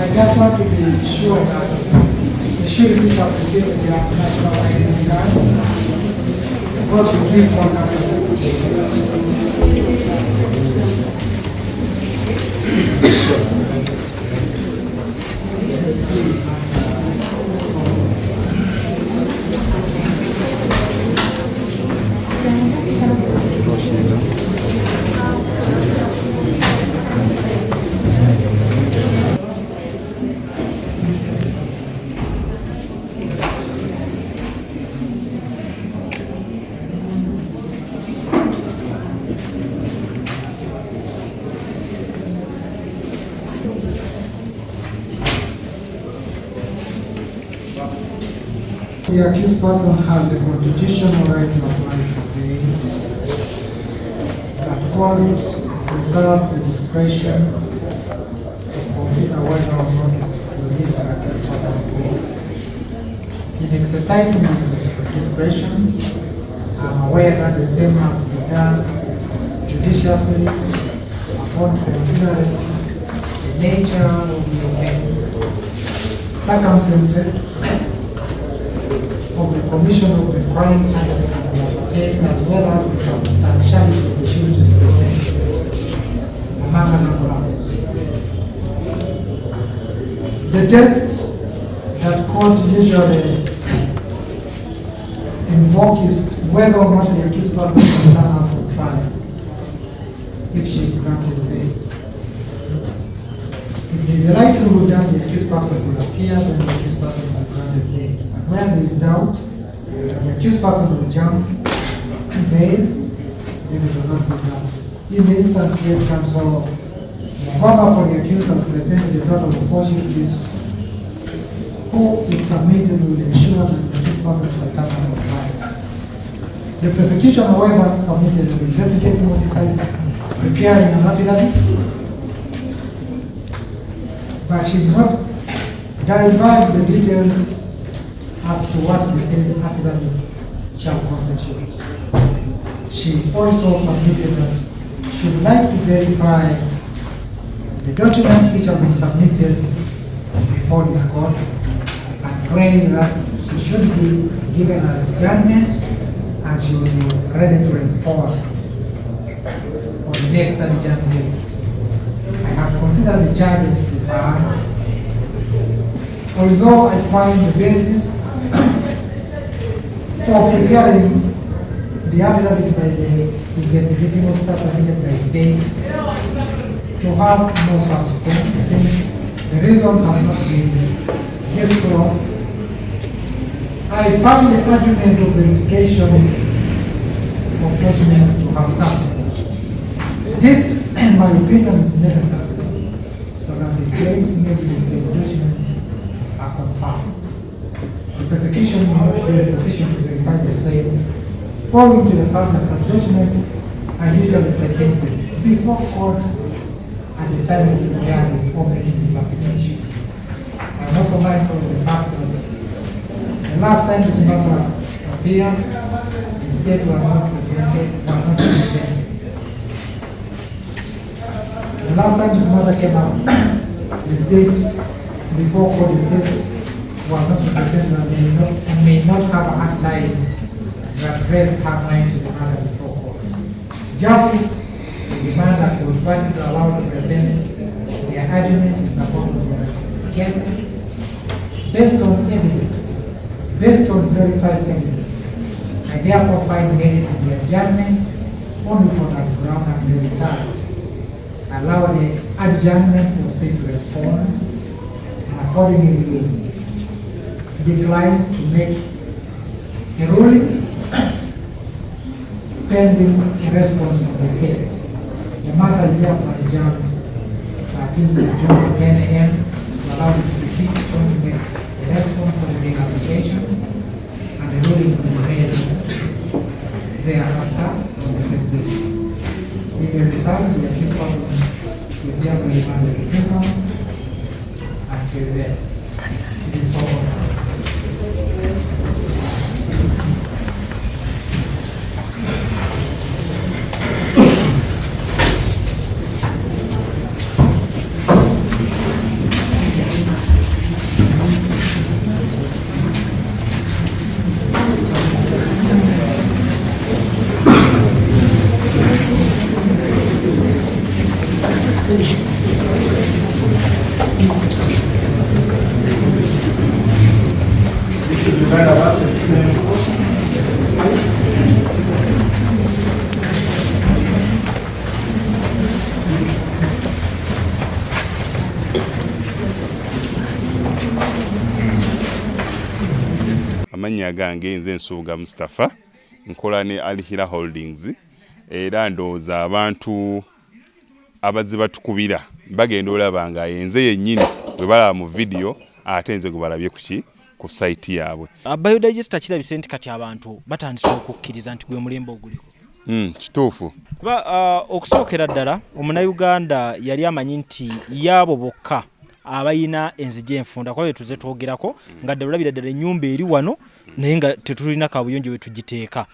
I just want to be sure that the shooting of the city of the national identity cards, because we keep on The accused person has the constitutional right to apply for bail. The court reserves the discretion to consider whether or not to release the accused person on bail. In exercising this discretion, I'm aware that the same must be done judiciously upon considering the nature of the offense, circumstances of the commission of the crime and the ascertained, as well as the substantiality of the issues presented, among other grounds. The tests that court usually invoke is whether or not the accused person can turn up for trial if she is granted bail. If there is a likelihood that the accused person will appear, then the accused person is granted bail. And where there is doubt, the accused person will jump bail, then it will not be done. In the instant case, counsel, the cover for the accused has presented a total of 4 sheets who is submitted will ensure that the accused person shall turn up for trial. The prosecution, however, submitted an investigating officer preparing an affidavit, but she did not divulge the details as to what the said affidavit shall constitute. She also submitted that she would like to verify the documents which have been submitted before this court and praying that she should be given an adjournment and she will be ready to respond on the next adjournment. I have considered the charges deferred. Although I find the basis for preparing the affidavit by the investigating officer submitted by state to have no substance, since the reasons have not been disclosed, I find the argument of verification of documents to have substance. This, in my opinion, is necessary so that the claims made in the state documents are confirmed. The prosecution will not be in a position to verify the same, owing to the fact that some documents are usually presented before court at the time of the hearing or making this application. I am also mindful of the fact that the last time this matter appeared, the state was not presented. The last time this matter came up, the state, before court, the state was not represented and may not have had time to address her mind to the matter before court. Justice will demand that those parties are allowed to present their argument in support of their cases based on evidence, based on verified evidence. I therefore find merits in the adjournment only for that ground and the result. Allow the adjournment for state to respond and accordingly decline to make a ruling pending a response from the state. The matter is therefore adjourned 13th of June at 10 a.m. to allow the prosecution to make a response for the bail application and the ruling will be made thereafter on the same day. With the result, the accused person is hereby remanded to prison until then. It is so ordered. Amanya gange nze Nsuuga Mustafa nkola ne Alihira Holdings era ndowooza abantu abazze batukubira bagenda olaba nga yenze yennyini bwe balaba mu video ate nze gwe balabye ku ki ku site yaabwe. Biodigester kirabise nti kati abantu batandise okukkiriza nti gwe mulembe oguliko. Kituufu. Kuba okusookera ddala omunnayuganda yali amanyi nti yaabo bokka abayina enzigi enfunda kwa tuze twogerako nga ddala olabira ddala ennyumba eri wano naye nga tetulina kabuyonjo we tugiteeka.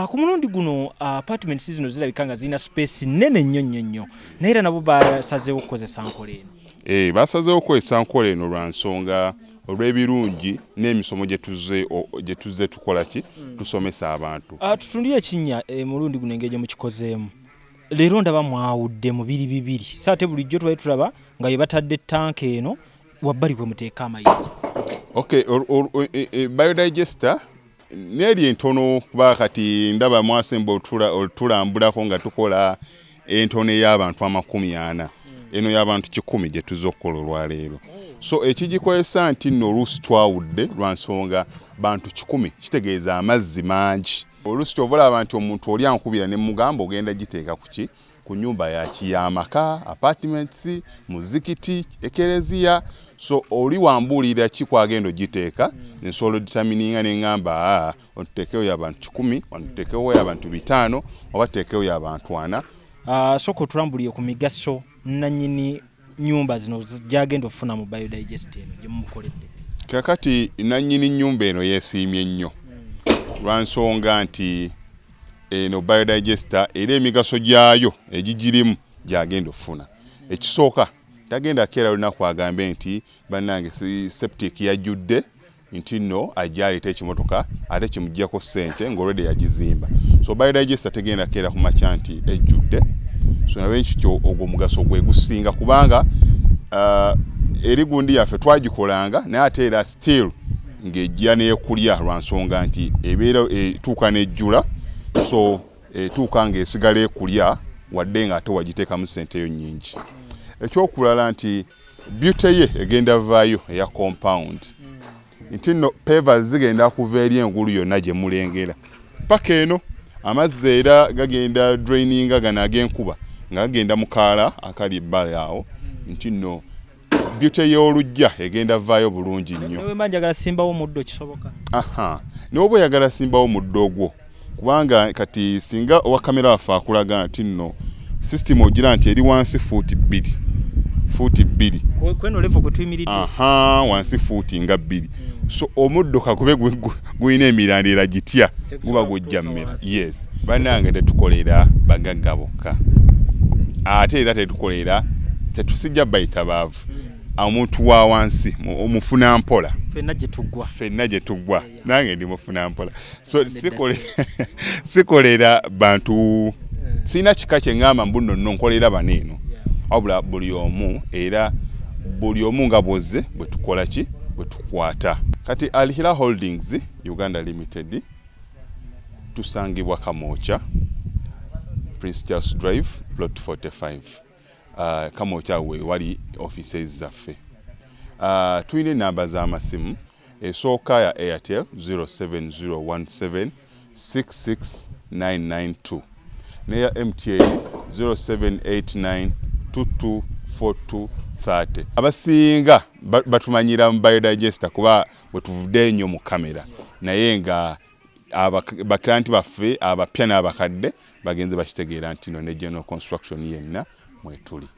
Ku mulundi guno apartments zino zirabika nga zirina space nnene nnyo naye era nabo basazeewo okukozesa nkola eno. Basazeewo okukozesa nkola eno lwa nsonga olw'ebirungi n'emisomo gye tuzze tukola ki tusomesa abantu. Tutundire ekinnya mulundi guno engeri gye mukikozeemu. Leero ndaba mwawudde mu bibiri so ate bulijjo tubaye tulaba nga ye batadde tanka eno wabbali kwe muteeka amayinja. Okay, biodigester neri entono kuba kati ndaba mwasemba otulambulako nga tukola entono ey'abantu 40 eno y'abantu 100 gye tuzza okukola olwaleero. So ekigikozesa nti nno oluusi twawudde lwa nsonga bantu 100 kitegeeza amazzi mangi. Oluusi ky'ovalaba nti omuntu oli ankubira ne mugamba ogenda giteeka kuki ku nyumba y'amaka, apartments, muzikiti, ekereziya. So oli wambuulira ki kwagenda ogiteeka nsobola determininga ne ngamba otuteekewo y'abantu 10, otuteekewo y'abantu 5 oba tuteekewo y'abantu 4. Soko otulambuliye ku migaso nannyini nyumba zino gyagenda ofuna mu biodigester eno gye mumukoledde. Kakati nannyini nyumba eno yeesiimye nnyo lwa nsonga nti eno biodigester era emigaso gyayo egigirimu gyagenda ofuna. Ekisooka tagenda keera lunaku agambe nti bannange septic yajjudde nti nno ajja aleeta ekimotoka ate kimuggyako ssente ng'olwedde yagizimba. So biodigester tegenda keera ku makya nti ejjudde. So nawe nkityo ogwo mugaso gwe gusinga kubanga eri gundi yaffe twagikolanga naye ate era still ng'ejja n'ekulya lwa nsonga nti ebeera etuuka n'ejjula. So etuuka ng'esigala ekulya wadde nga ate wagiteekamu ssenteyo nnyingi. Ekyokulala nti beauty ye egenda vaayo eya compound nti nno pavers zigenda kuva eri engulu yonna gye mulengera paka eno amazzi era gagenda draininga gano ag'enkuba nga gagenda mu kaala akali ebbali awo nti nno beauty y'olujja egenda vaayo bulungi nnyo. Newe manjagala simbawo muddo kisoboka. N'oba oyagala simbawo muddo ogwo kubanga kati singa owa kamera waffe akulaga nti nno system ogira nti eri wansi fuuti 2 kweno level kwe tuyimiridde wansi fuuti nga 2. So omuddo kakube guyina emirandira gitya guba gujja mmera. Yes, bannange tetukolera bagagga bokka ate era tetusijja bayita baavu omuntu wa wansi omufuna mpola ffenna gye tuggwa nange ndi mufuna mpola. So sikolera bantu sina kika kye ngamba mbu nno nkolera baneeno wabula buli omu nga bwozze bwe tukola ki bwe tukwata. Kati Alihira Holdings Uganda Limited tusangibwa Kamoocha Prince Charles Drive plot 45. Kamoocha we wali offices zaffe. Tuyina namba z'amasimu esooka ya Airtel 07017 66992 neya MTN 0789 224230. Abasinga batumanyira mu biodigester kuba bwe tuvudde nnyo mu kamera naye nga baklanti baffe abapya n'abakadde bagenze bakitegeera nti no ne general construction yenna mwetuli.